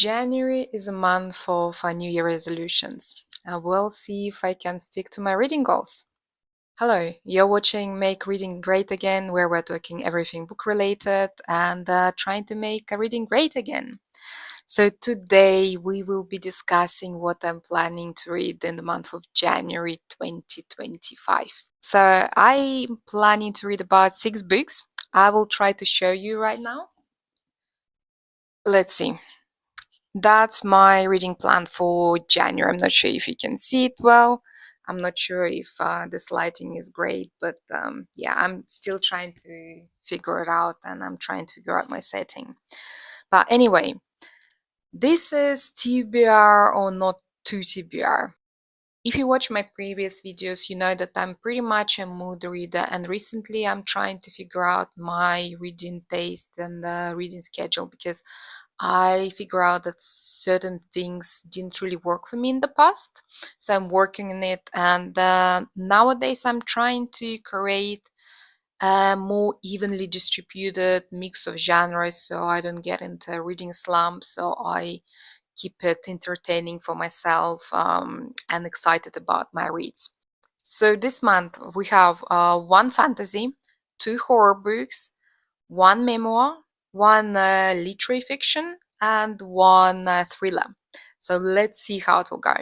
January is a month for New Year resolutions. I will see if I can stick to my reading goals. Hello, you're watching Make Reading Great Again, where we're talking everything book related and trying to make reading great again. So today we will be discussing what I'm planning to read in the month of January 2025. So I'm planning to read about 6 books. I will try to show you right now. Let's see. That's my reading plan for January. I'm not sure if you can see it well. I'm not sure if this lighting is great, but yeah, I'm still trying to figure it out and I'm trying to figure out my setting. But anyway, this is TBR or not too TBR. If you watch my previous videos, you know that I'm pretty much a mood reader, and recently I'm trying to figure out my reading taste and reading schedule because I figure out that certain things didn't really work for me in the past. So I'm working on it, and nowadays I'm trying to create a more evenly distributed mix of genres so I don't get into reading slump, so I keep it entertaining for myself and excited about my reads. So this month we have 1 fantasy, 2 horror books, 1 memoir, 1 literary fiction, and 1 thriller. So let's see how it will go.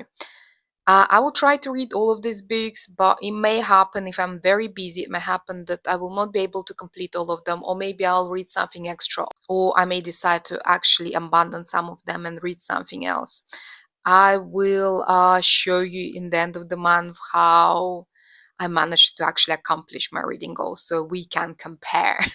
I will try to read all of these books, but it may happen if I'm very busy, it may happen that I will not be able to complete all of them, or maybe I'll read something extra, or I may decide to actually abandon some of them and read something else. I will show you in the end of the month how I managed to actually accomplish my reading goals so we can compare.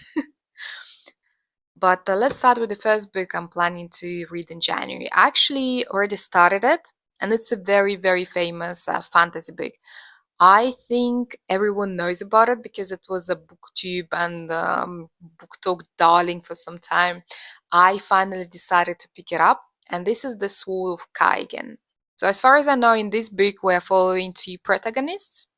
But let's start with the first book I'm planning to read in January. I actually already started it, and it's a very, very famous fantasy book. I think everyone knows about it because it was a booktube and booktalk darling for some time. I finally decided to pick it up, and this is the Sword of Kaigen. So as far as I know, in this book we're following 2 protagonists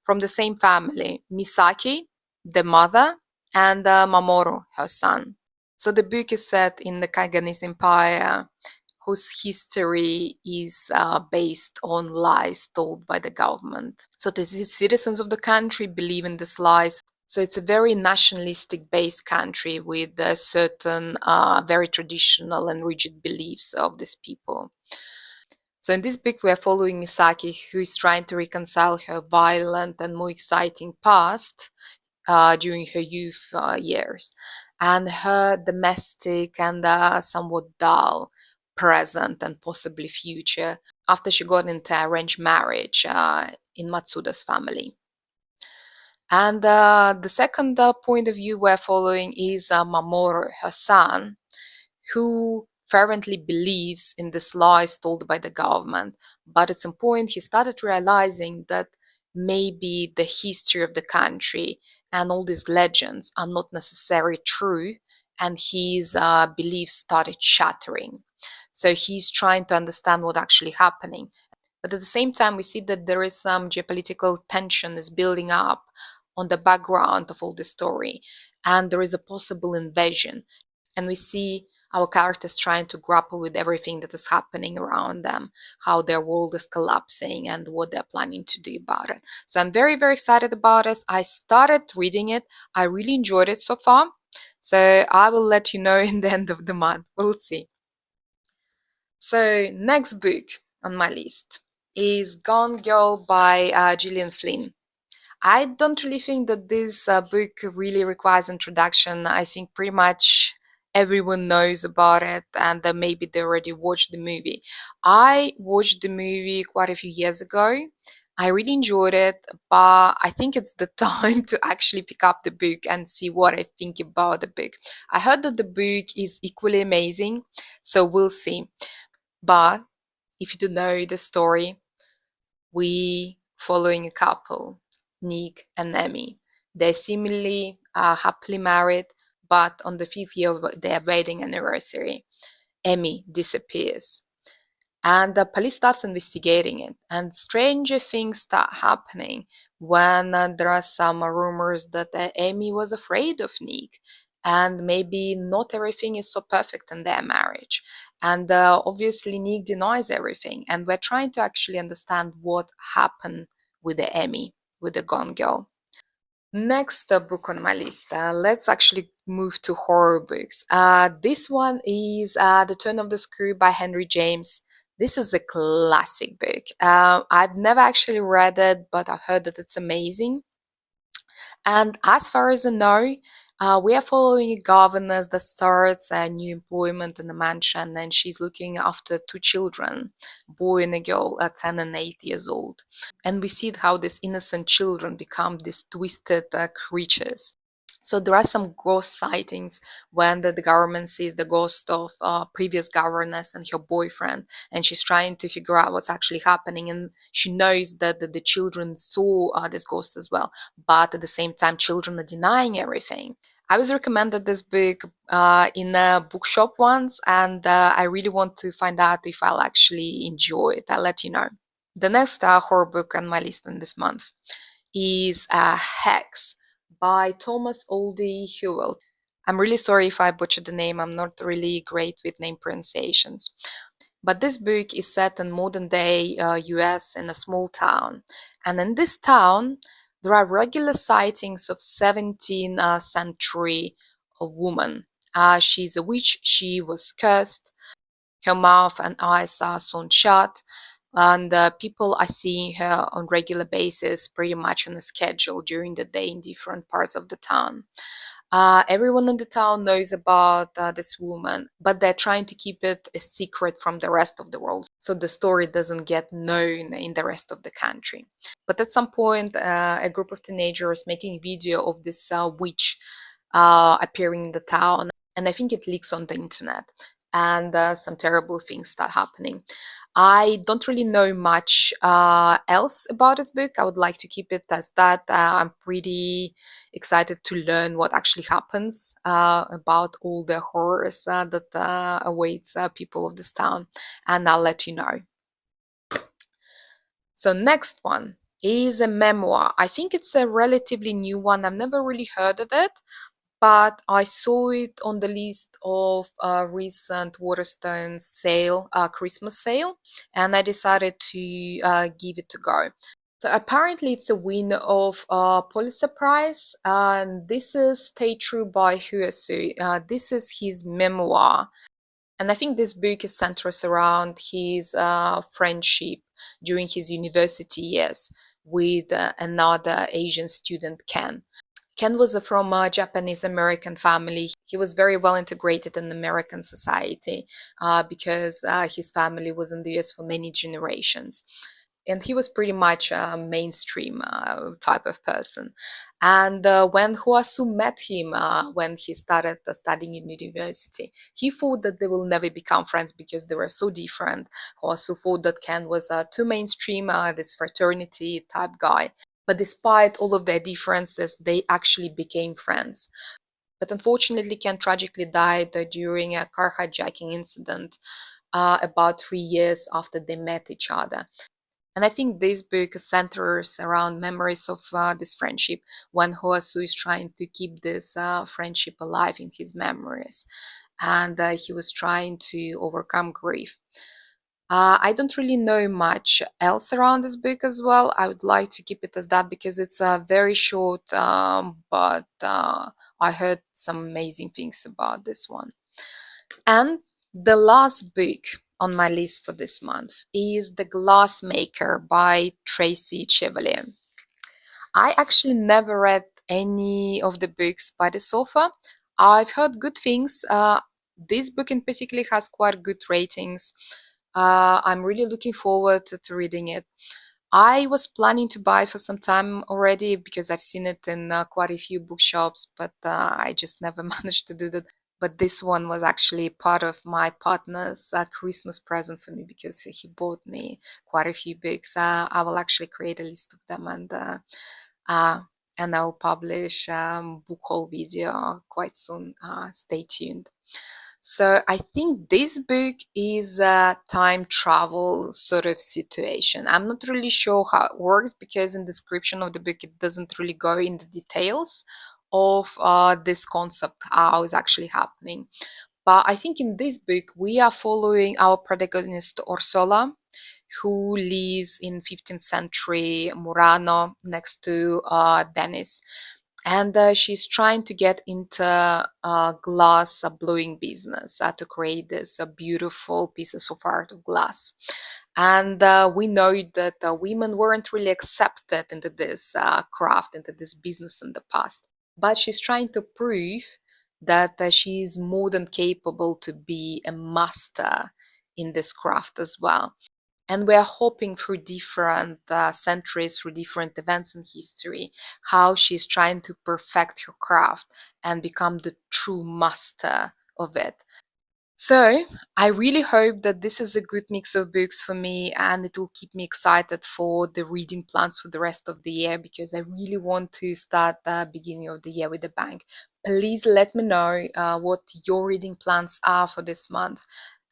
from the same family, Misaki, the mother, and Mamoru, her son. So the book is set in the Kaiganese Empire, whose history is based on lies told by the government. So the citizens of the country believe in these lies. So it's a very nationalistic based country with certain very traditional and rigid beliefs of these people. So in this book we are following Misaki, who is trying to reconcile her violent and more exciting past during her youth years, and her domestic and somewhat dull present and possibly future after she got into arranged marriage in Matsuda's family. And the second point of view we're following is Mamoru, her son, who fervently believes in these lies told by the government. But at some point he started realizing that maybe the history of the country and all these legends are not necessarily true, and his beliefs started shattering. So he's trying to understand what's actually happening. But at the same time, we see that there is some geopolitical tension is building up on the background of all the story, and there is a possible invasion. And we see our characters trying to grapple with everything that is happening around them, how their world is collapsing and what they're planning to do about it. So I'm very, very excited about this. I started reading it. I really enjoyed it so far. So I will let you know in the end of the month. We'll see. So next book on my list is Gone Girl by Gillian Flynn. I don't really think that this book really requires introduction. I think pretty much everyone knows about it, and maybe they already watched the movie. I watched the movie quite a few years ago. I really enjoyed it, but I think it's the time to actually pick up the book and see what I think about the book. I heard that the book is equally amazing, so we'll see. But if you don't know the story, we following a couple, Nick and Emmy. They're seemingly happily married, but on the 5th year of their wedding anniversary, Emmy disappears. And the police starts investigating it, and stranger things start happening when there are some rumors that Emmy was afraid of Nick, and maybe not everything is so perfect in their marriage. And obviously, Nick denies everything, and we're trying to actually understand what happened with the Emmy, with the Gone Girl. Next book on my list, let's actually move to horror books. This one is The Turn of the Screw by Henry James. This is a classic book. I've never actually read it, but I've heard that it's amazing. And as far as I know, we are following a governess that starts a new employment in the mansion, and she's looking after two children, a boy and a girl, 10 and 8 years old. And we see how these innocent children become these twisted creatures. So there are some ghost sightings when the government sees the ghost of previous governess and her boyfriend, and she's trying to figure out what's actually happening. And she knows that the children saw this ghost as well, but at the same time, children are denying everything. I was recommended this book in a bookshop once, and I really want to find out if I'll actually enjoy it. I'll let you know. The next horror book on my list in this month is Hex by Thomas Oldie Hewell. I'm really sorry if I butchered the name. I'm not really great with name pronunciations. But this book is set in modern day US in a small town. And in this town, there are regular sightings of 17th century woman. She's a witch. She was cursed. Her mouth and eyes are sewn shut, and people are seeing her on regular basis, pretty much on a schedule during the day in different parts of the town. Everyone in the town knows about this woman, but they're trying to keep it a secret from the rest of the world, so the story doesn't get known in the rest of the country. But at some point, a group of teenagers making video of this witch appearing in the town, and I think it leaks on the internet, and some terrible things start happening. I don't really know much else about this book. I would like to keep it as that. I'm pretty excited to learn what actually happens about all the horrors that awaits people of this town, and I'll let you know. So next one is a memoir. I think it's a relatively new one. I've never really heard of it, but I saw it on the list of recent Waterstones sale, Christmas sale, and I decided to give it a go. So apparently it's a winner of Pulitzer Prize, and this is Stay True by Huasu. This is his memoir, and I think this book is centers around his friendship during his university years with another Asian student, Ken. Ken was from a Japanese American family. He was very well integrated in American society because his family was in the US for many generations. And he was pretty much a mainstream type of person. And when Huasu met him when he started studying in university, he thought that they will never become friends because they were so different. Huasu thought that Ken was too mainstream, this fraternity type guy. But despite all of their differences, they actually became friends. But unfortunately, Ken tragically died during a car hijacking incident about 3 years after they met each other. And I think this book centers around memories of this friendship when Hoasu is trying to keep this friendship alive in his memories. And he was trying to overcome grief. I don't really know much else around this book as well. I would like to keep it as that because it's very short, but I heard some amazing things about this one. And the last book on my list for this month is The Glassmaker by Tracy Chevalier. I actually never read any of the books by this author. I've heard good things. This book in particular has quite good ratings. I'm really looking forward to reading it. I was planning to buy for some time already because I've seen it in quite a few bookshops, but I just never managed to do that. But this one was actually part of my partner's Christmas present for me because he bought me quite a few books. I will actually create a list of them uh, and I'll publish book haul video quite soon. Stay tuned. So I think this book is a time travel sort of situation. I'm not really sure how it works because in the description of the book it doesn't really go into details of this concept, how it's actually happening. But I think in this book, we are following our protagonist Orsola, who lives in 15th century Murano next to Venice. And she's trying to get into glass blowing business to create this beautiful pieces of art of glass. And we know that women weren't really accepted into this craft, into this business in the past. But she's trying to prove that she is more than capable to be a master in this craft as well. And we are hoping through different centuries, through different events in history, how she's trying to perfect her craft and become the true master of it. So, I really hope that this is a good mix of books for me and it will keep me excited for the reading plans for the rest of the year, because I really want to start the beginning of the year with a bang. Please let me know what your reading plans are for this month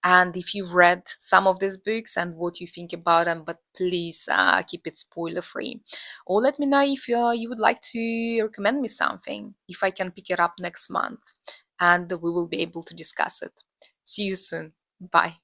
and if you've read some of these books and what you think about them, but please keep it spoiler free. Or let me know if you would like to recommend me something, if I can pick it up next month and we will be able to discuss it. See you soon. Bye.